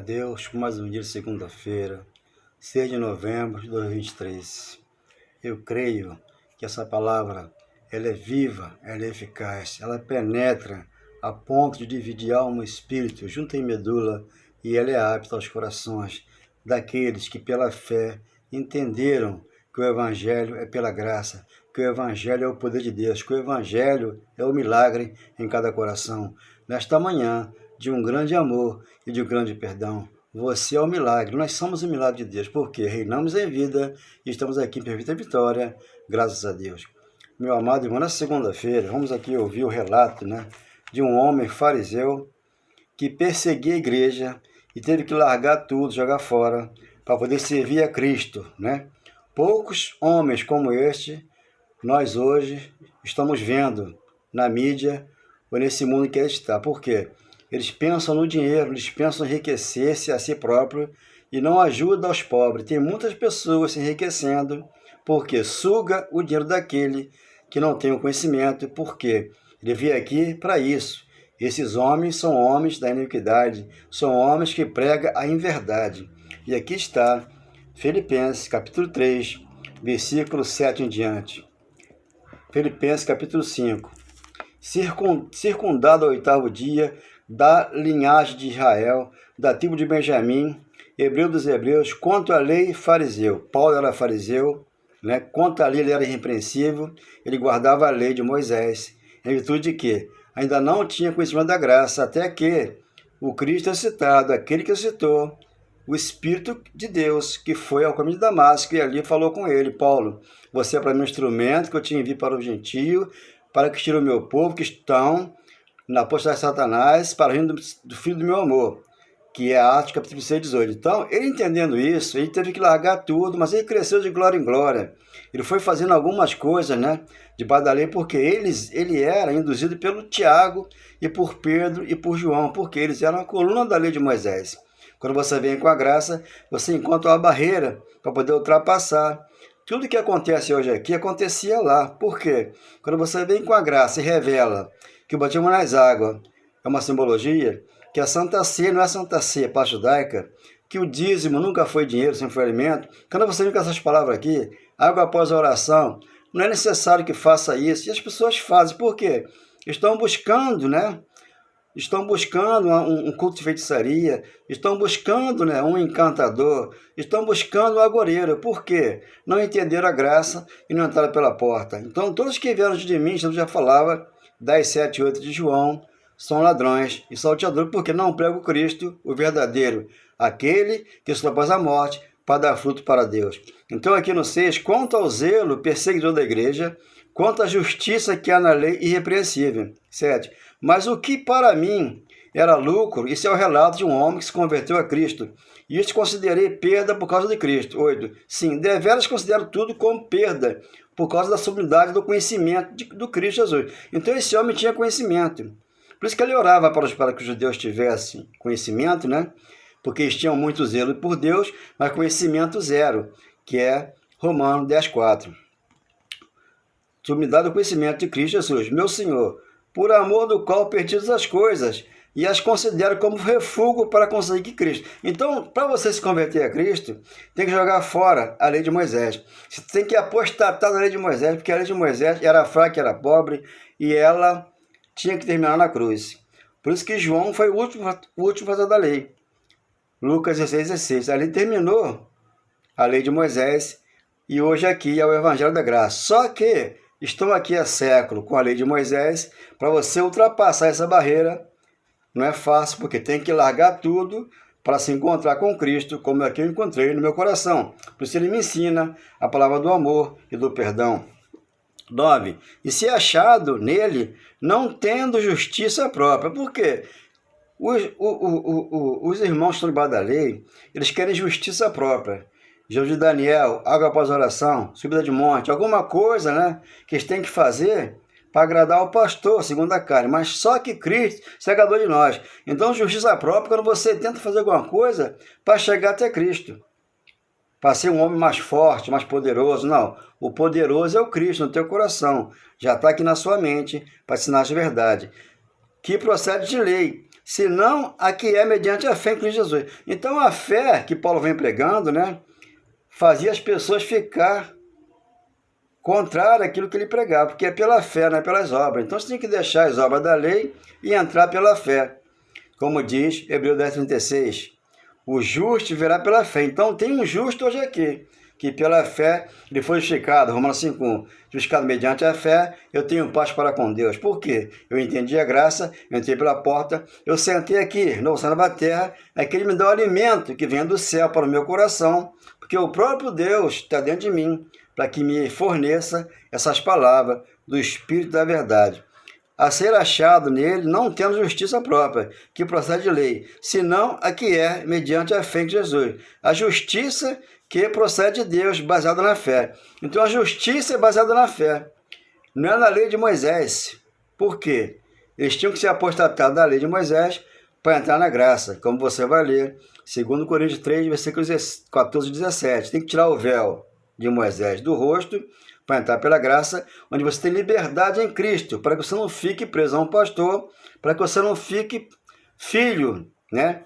Deus por mais um dia de segunda-feira, 6 de novembro de 2023. Eu creio que essa palavra ela é viva, ela é eficaz, ela penetra a ponto de dividir alma e espírito, junto em medula, e ela é apta aos corações daqueles que pela fé entenderam que o Evangelho é pela graça, que o Evangelho é o poder de Deus, que o Evangelho é o milagre em cada coração. Nesta manhã, de um grande amor e de um grande perdão, você é o milagre, nós somos o milagre de Deus, porque reinamos em vida e estamos aqui em perfeita vitória, graças a Deus. Meu amado irmão, na segunda-feira, vamos aqui ouvir o relato, de um homem fariseu que perseguia a igreja e teve que largar tudo, jogar fora, para poder servir a Cristo, Poucos homens como este, nós hoje estamos vendo na mídia ou nesse mundo que ele está. Por quê? Eles pensam no dinheiro, eles pensam em enriquecer-se a si próprio e não ajudam aos pobres. Tem muitas pessoas se enriquecendo porque suga o dinheiro daquele que não tem o conhecimento, porque ele veio aqui para isso. Esses homens são homens da iniquidade, são homens que pregam a inverdade. E aqui está Filipenses capítulo 3, versículo 7 em diante. Filipenses capítulo 5. Circundado ao 8º dia, da linhagem de Israel, da tribo de Benjamim, hebreu dos hebreus, quanto à lei, fariseu. Paulo era fariseu, quanto à lei ele era irrepreensível, ele guardava a lei de Moisés, em virtude de que ainda não tinha conhecimento da graça, até que o Cristo é citado, aquele que citou, o Espírito de Deus, que foi ao caminho de Damasco, e ali falou com ele: Paulo, você é para mim um instrumento que eu te envio para o gentio, para que tire o meu povo que estão na potestade de Satanás, para o reino do Filho do meu amor, que é Atos capítulo 6, 18. Então, ele entendendo isso, ele teve que largar tudo, mas ele cresceu de glória em glória. Ele foi fazendo algumas coisas, debaixo da lei, porque ele era induzido pelo Tiago e por Pedro e por João, porque eles eram a coluna da lei de Moisés. Quando você vem com a graça, você encontra uma barreira para poder ultrapassar. Tudo que acontece hoje aqui, acontecia lá. Por quê? Quando você vem com a graça e revela que o batismo nas águas é uma simbologia, que a Santa Ceia não é Santa Ceia, para a judaica, que o dízimo nunca foi dinheiro, sempre foi alimento. Quando você vem com essas palavras aqui, água após a oração, não é necessário que faça isso. E as pessoas fazem. Por quê? Estão buscando, Estão buscando um culto de feitiçaria, estão buscando um encantador, estão buscando um agoureiro. Por quê? Não entenderam a graça e não entraram pela porta. Então, todos que vieram de mim, Jesus já falava, 10, 7 e 8 de João, são ladrões e salteadores, porque não pregam o Cristo, o verdadeiro, aquele que se propôs à morte para dar fruto para Deus. Então, aqui no 6, quanto ao zelo perseguidor da igreja, quanto à justiça que há na lei irrepreensível. 7. Mas o que para mim era lucro, isso é o relato de um homem que se converteu a Cristo. E isso considerei perda por causa de Cristo. 8. Sim, deveras considero tudo como perda, por causa da sublimidade do conhecimento do Cristo Jesus. Então esse homem tinha conhecimento. Por isso que ele orava para que os judeus tivessem conhecimento, porque eles tinham muito zelo por Deus, mas conhecimento zero, que é Romanos 10, 4. Sublimidade do conhecimento de Cristo Jesus, meu Senhor, por amor do qual perdi todas as coisas e as considero como refúgio para conseguir Cristo. Então, para você se converter a Cristo, tem que jogar fora a lei de Moisés. Você tem que apostatar na lei de Moisés, porque a lei de Moisés era fraca, era pobre, e ela tinha que terminar na cruz. Por isso que João foi o último fazer da lei. Lucas 16, 16. Ali terminou a lei de Moisés, e hoje aqui é o Evangelho da Graça. Só que estou aqui há século com a lei de Moisés. Para você ultrapassar essa barreira, não é fácil, porque tem que largar tudo para se encontrar com Cristo, como aqui eu encontrei no meu coração. Por isso ele me ensina a palavra do amor e do perdão. 9. E se achado nele, não tendo justiça própria. Por quê? Os irmãos que estão debaixo da lei, eles querem justiça própria. Jogo de Daniel, água após oração, subida de monte, alguma coisa, que eles têm que fazer para agradar o pastor, segundo a carne. Mas só que Cristo se agradou de nós. Então, justiça própria, quando você tenta fazer alguma coisa para chegar até Cristo, para ser um homem mais forte, mais poderoso. Não, o poderoso é o Cristo no teu coração. Já está aqui na sua mente para ensinar a verdade. Que procede de lei. senão a que é mediante a fé em Cristo Jesus. Então a fé que Paulo vem pregando, né, fazia as pessoas ficar contrário àquilo que ele pregava, porque é pela fé, não é pelas obras. Então você tem que deixar as obras da lei e entrar pela fé. Como diz Hebreus 10:36, o justo viverá pela fé. Então tem um justo hoje aqui, que pela fé ele foi justificado. Romanos 5:1, justificado mediante a fé, eu tenho paz para com Deus. Por quê? Eu entendi a graça, eu entrei pela porta, eu sentei aqui, no céu da terra, é que ele me dá o alimento que vem do céu para o meu coração, porque o próprio Deus está dentro de mim, para que me forneça essas palavras do Espírito da verdade. A ser achado nele, não tendo justiça própria, que procede de lei, senão a que é mediante a fé em Jesus. A justiça que procede de Deus, baseada na fé. Então a justiça é baseada na fé, não é na lei de Moisés. Por quê? Eles tinham que ser apostatados da lei de Moisés para entrar na graça, como você vai ler, 2 Coríntios 3, versículos 14 e 17. Tem que tirar o véu de Moisés do rosto para entrar pela graça, onde você tem liberdade em Cristo, para que você não fique preso a um pastor, para que você não fique filho, né,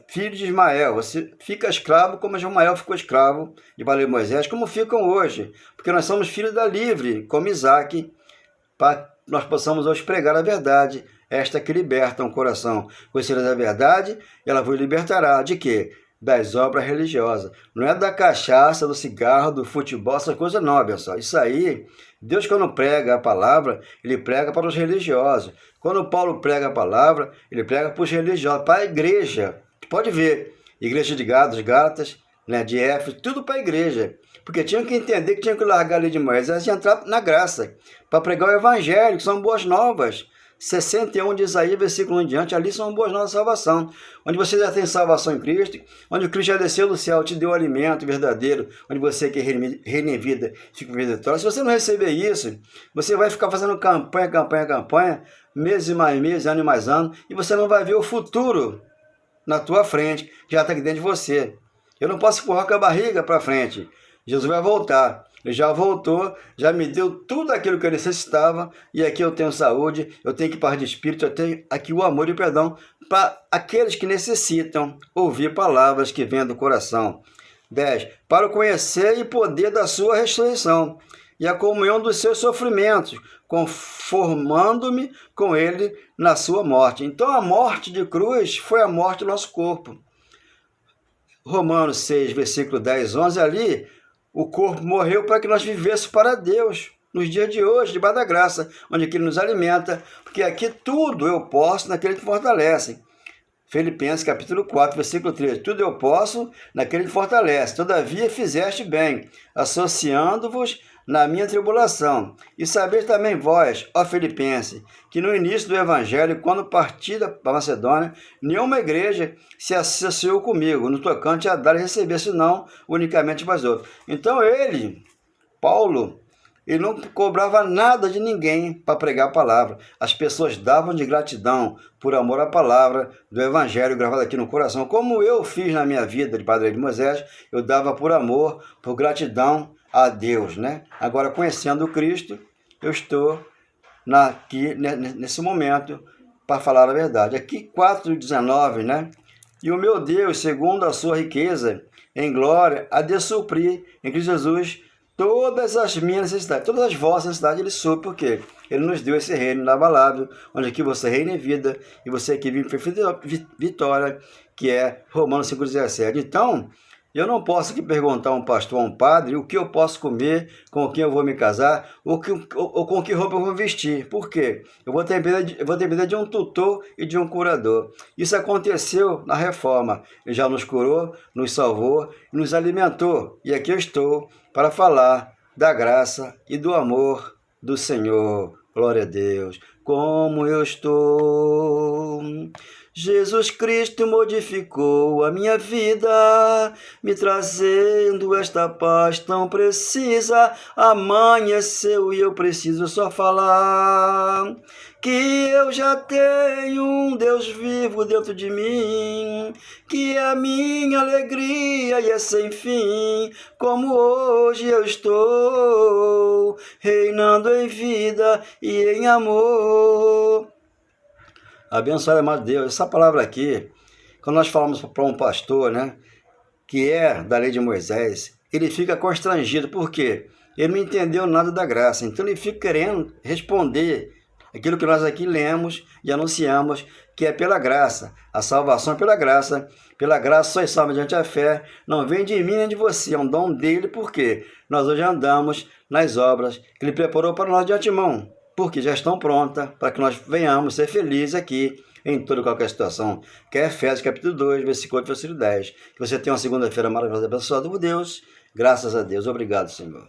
filho de Ismael. Você fica escravo como Ismael ficou escravo de lei de Moisés, como ficam hoje, porque nós somos filhos da livre, como Isaac, para que nós possamos hoje pregar a verdade, esta que liberta um coração. Conhecereis a verdade, ela vos libertará de quê? Das obras religiosas. Não é da cachaça, do cigarro, do futebol, essa coisa não, pessoal. Isso aí, Deus quando prega a palavra, ele prega para os religiosos. Quando Paulo prega a palavra, ele prega para os religiosos, para a igreja. Pode ver, igreja de Gálatas, né, de Éfeso, tudo para a igreja. Porque tinham que entender que tinham que largar a lei de Moisés e entrar na graça, para pregar o evangelho, que são boas novas. 61 de Isaías, versículo 1 em diante, ali são boas novas de salvação, onde você já tem salvação em Cristo, onde o Cristo já desceu do céu, te deu o alimento verdadeiro, onde você que reina em vida, fica em vida eterna. Se você não receber isso, você vai ficar fazendo campanha, meses e mais meses, ano e mais ano, e você não vai ver o futuro na tua frente, que já está aqui dentro de você. Eu não posso empurrar com a barriga para frente. Jesus vai voltar. Ele já voltou, já me deu tudo aquilo que eu necessitava, e aqui eu tenho saúde, eu tenho que paz de espírito, eu tenho aqui o amor e o perdão para aqueles que necessitam ouvir palavras que vêm do coração. 10. Para o conhecer e poder da sua ressurreição e a comunhão dos seus sofrimentos, conformando-me com ele na sua morte. Então a morte de cruz foi a morte do nosso corpo. Romanos 6, versículo 10, 11, ali, o corpo morreu para que nós vivêssemos para Deus, nos dias de hoje, debaixo da graça, onde Ele nos alimenta, porque aqui tudo eu posso naquele que fortalece. Filipenses capítulo 4, versículo 13, tudo eu posso naquele que fortalece, todavia fizeste bem, associando-vos na minha tribulação. E sabeis também vós, ó Filipenses, que no início do Evangelho, quando parti da Macedônia, nenhuma igreja se associou comigo, no tocante a dar e receber, senão unicamente vós outros. Então Paulo, ele não cobrava nada de ninguém para pregar a palavra. As pessoas davam de gratidão por amor à palavra do Evangelho gravado aqui no coração. Como eu fiz na minha vida de Padre de Moisés, eu dava por amor, por gratidão a Deus, né? Agora, conhecendo o Cristo, eu estou aqui nesse momento para falar a verdade. Aqui 4:19, né? E o meu Deus, segundo a sua riqueza em glória, há de suprir em Cristo Jesus todas as minhas necessidades, todas as vossas necessidades, Ele supre, porque Ele nos deu esse reino inabalável, onde aqui você reina em vida e você aqui vive em perfeita vitória, que é Romanos 5,17. Então, eu não posso aqui perguntar a um pastor, a um padre, o que eu posso comer, com quem eu vou me casar, ou com que roupa eu vou vestir. Por quê? Eu vou depender de um tutor e de um curador. Isso aconteceu na reforma. Ele já nos curou, nos salvou, nos alimentou. E aqui eu estou para falar da graça e do amor do Senhor. Glória a Deus. Como eu estou... Jesus Cristo modificou a minha vida, me trazendo esta paz tão precisa. Amanheceu e eu preciso só falar que eu já tenho um Deus vivo dentro de mim, que é a minha alegria e é sem fim. Como hoje eu estou reinando em vida e em amor. Abençoado, amado Deus. Essa palavra aqui, quando nós falamos para um pastor, né, que é da lei de Moisés, ele fica constrangido. Por quê? Ele não entendeu nada da graça. Então ele fica querendo responder aquilo que nós aqui lemos e anunciamos, que é pela graça. A salvação é pela graça. Pela graça sois salvos mediante a fé. Não vem de mim nem de você, é um dom dele, porque nós hoje andamos nas obras que ele preparou para nós de antemão, porque já estão prontas para que nós venhamos ser felizes aqui em toda e qualquer situação. Que é Efésios capítulo 2, versículo 8, versículo 10. Que você tenha uma segunda-feira maravilhosa, abençoada por Deus. Graças a Deus. Obrigado, Senhor.